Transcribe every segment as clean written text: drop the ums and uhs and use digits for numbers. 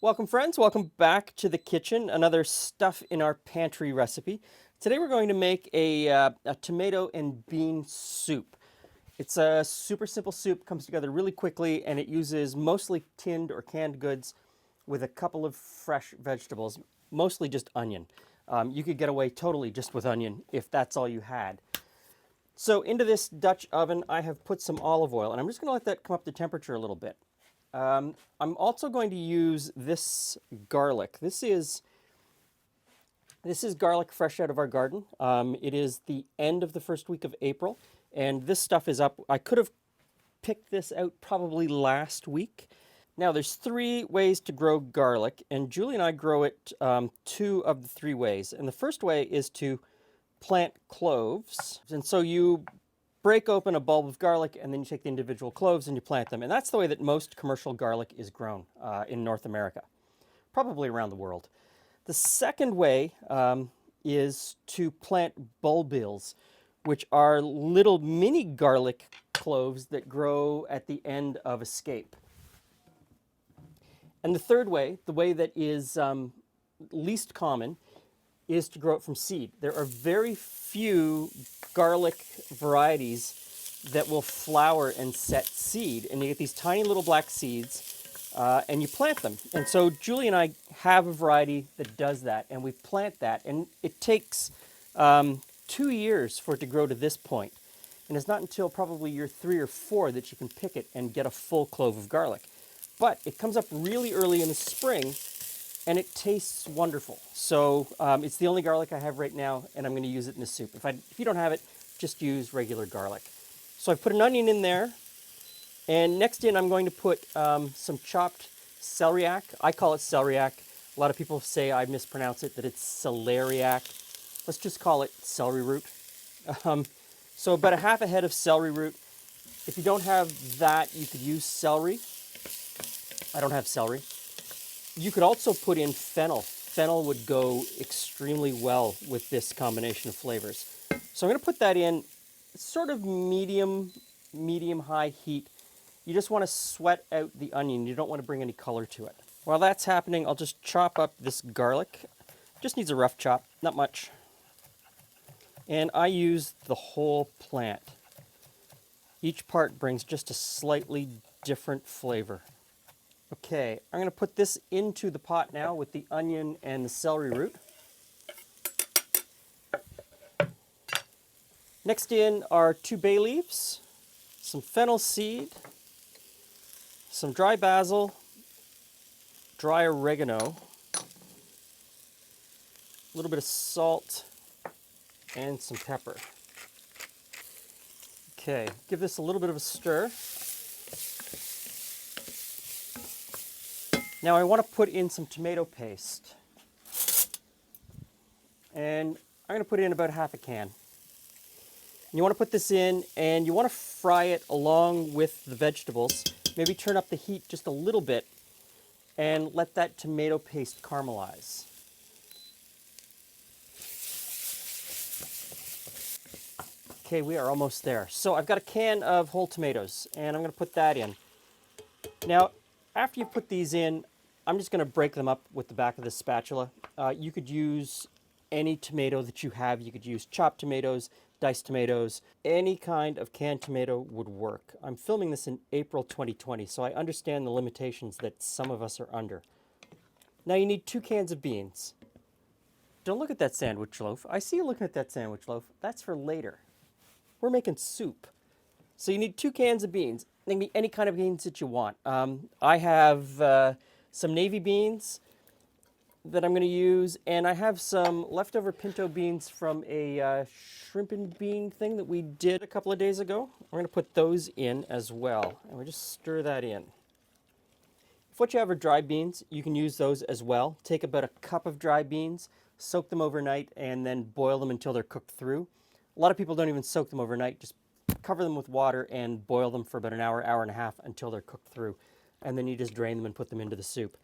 Welcome friends, welcome back to the kitchen, another stuff in our pantry recipe. Today we're going to make a tomato and bean soup. It's a super simple soup, comes together really quickly, and it uses mostly tinned or canned goods with a couple of fresh vegetables, mostly just onion. You could get away totally just with onion if that's all you had. So into this Dutch oven I have put some olive oil, and I'm just going to let that come up to temperature a little bit. I'm also going to use this garlic. This is garlic fresh out of our garden. It is the end of the first week of April, and this stuff is up. I could have picked this out probably last week. Now, there's 3 ways to grow garlic, and Julie and I grow it 2 of the 3 ways. And the first way is to plant cloves. And so you break open a bulb of garlic, and then you take the individual cloves and you plant them. And that's the way that most commercial garlic is grown in North America, probably around the world. The second way is to plant bulbils, which are little mini garlic cloves that grow at the end of a scape. And the third way, the way that is least common, is to grow it from seed. There are very few garlic varieties that will flower and set seed, and you get these tiny little black seeds, and you plant them. And so Julie and I have a variety that does that, and we plant that, and it takes 2 years for it to grow to this point. And it's not until probably year 3 or 4 that you can pick it and get a full clove of garlic. But it comes up really early in the spring, and it tastes wonderful. So it's the only garlic I have right now, and I'm going to use it in a soup. If you don't have it, just use regular garlic. So I've put an onion in there, and next in I'm going to put some chopped celeriac. I call it celeriac. A lot of people say I mispronounce it, that it's celeriac. Let's just call it celery root. So about a half a head of celery root. If you don't have that, you could use celery. I don't have celery. You could also put in fennel. Fennel would go extremely well with this combination of flavors. So I'm going to put that in sort of medium-high heat. You just want to sweat out the onion. You don't want to bring any color to it. While that's happening, I'll just chop up this garlic. Just needs a rough chop, not much. And I use the whole plant. Each part brings just a slightly different flavor. Okay, I'm going to put this into the pot now with the onion and the celery root. Next in are 2 bay leaves, some fennel seed, some dry basil, dry oregano, a little bit of salt, and some pepper. Okay, give this a little bit of a stir. Now I want to put in some tomato paste. And I'm going to put in about half a can. You want to put this in, and you want to fry it along with the vegetables. Maybe turn up the heat just a little bit and let that tomato paste caramelize. Okay, we are almost there. So I've got a can of whole tomatoes, and I'm going to put that in. Now, after you put these in, I'm just going to break them up with the back of the spatula. You could use any tomato that you have. You could use chopped tomatoes, diced tomatoes. Any kind of canned tomato would work. I'm filming this in April 2020, so I understand the limitations that some of us are under. Now you need 2 cans of beans. Don't look at that sandwich loaf. I see you looking at that sandwich loaf. That's for later. We're making soup. So you need 2 cans of beans. They can be any kind of beans that you want. I have some navy beans that I'm going to use, and I have some leftover pinto beans from a shrimp and bean thing that we did a couple of days ago. We're going to put those in as well, and we just stir that in. If what you have are dry beans, you can use those as well. Take about a cup of dry beans, soak them overnight, and then boil them until they're cooked through. A lot of people don't even soak them overnight, just cover them with water and boil them for about an hour, hour and a half until they're cooked through. And then you just drain them and put them into the soup.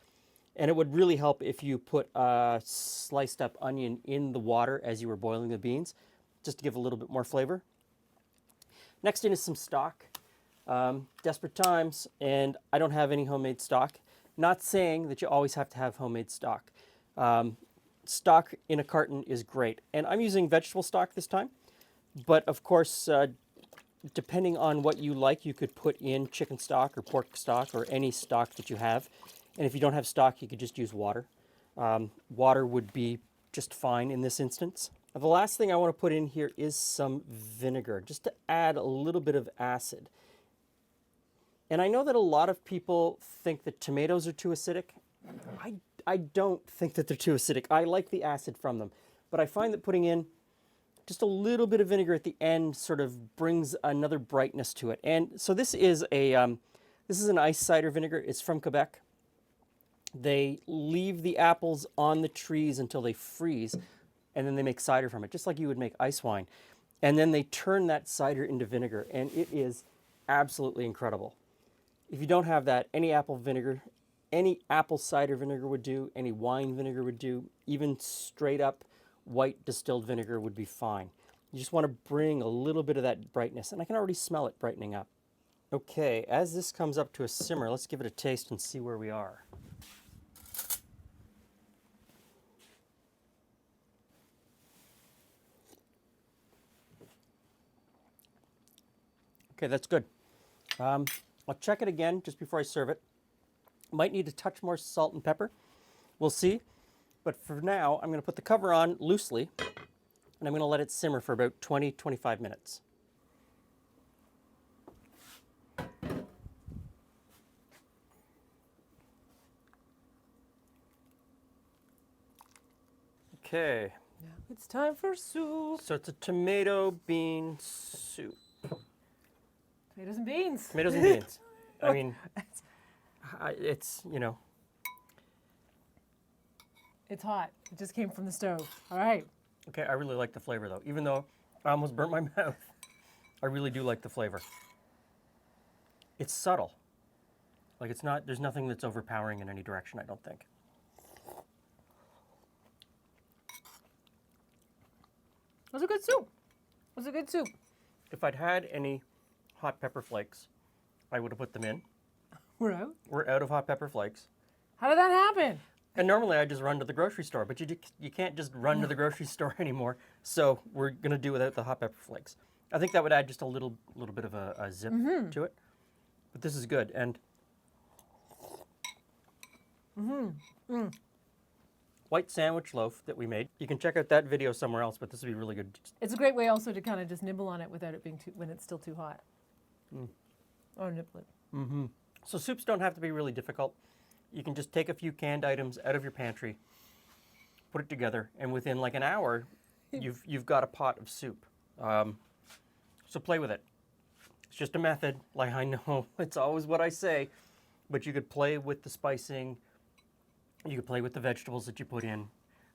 And it would really help if you put a sliced up onion in the water as you were boiling the beans, just to give a little bit more flavor. Next in is some stock. Desperate times, and I don't have any homemade stock. Not saying that you always have to have homemade stock. Stock in a carton is great. And I'm using vegetable stock this time. But of course, depending on what you like, you could put in chicken stock or pork stock or any stock that you have. And if you don't have stock, you could just use water. Water would be just fine in this instance. The last thing I want to put in here is some vinegar, just to add a little bit of acid. And I know that a lot of people think that tomatoes are too acidic. I don't think that they're too acidic. I like the acid from them. But I find that putting in just a little bit of vinegar at the end sort of brings another brightness to it. And so this is an ice cider vinegar. It's from Quebec. They leave the apples on the trees until they freeze, and then they make cider from it, just like you would make ice wine. And then they turn that cider into vinegar, and it is absolutely incredible. If you don't have that, any apple vinegar, any apple cider vinegar would do, any wine vinegar would do, even straight up white distilled vinegar would be fine. You just want to bring a little bit of that brightness, and I can already smell it brightening up. Okay, as this comes up to a simmer, let's give it a taste and see where we are. Okay, that's good. I'll check it again just before I serve it. Might need a touch more salt and pepper. We'll see. But for now, I'm going to put the cover on loosely, and I'm going to let it simmer for about 20-25 minutes. Okay. Now it's time for soup. So it's a tomato bean soup. Tomatoes and beans. Tomatoes and beans. I mean, it's, you know. It's hot. It just came from the stove. All right. Okay, I really like the flavor though. Even though I almost burnt my mouth, I really do like the flavor. It's subtle. Like it's not, there's nothing that's overpowering in any direction, I don't think. It was a good soup. It was a good soup. If I'd had any hot pepper flakes, I would have put them in. We're out. We're out of hot pepper flakes. How did that happen? And normally I just run to the grocery store, but you can't just run to the grocery store anymore. So we're going to do without the hot pepper flakes. I think that would add just a little bit of a zip to it. But this is good. And white sandwich loaf that we made. You can check out that video somewhere else, but this would be really good. It's a great way also to kind of just nibble on it without it being too, when it's still too hot. Or nibble it. So soups don't have to be really difficult. You can just take a few canned items out of your pantry, put it together, and within like an hour, you've got a pot of soup. So play with it. It's just a method. Like I know it's always what I say, but you could play with the spicing. You could play with the vegetables that you put in.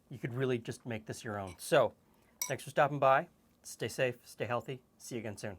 You could really just make this your own. So, thanks for stopping by. Stay safe, stay healthy. See you again soon.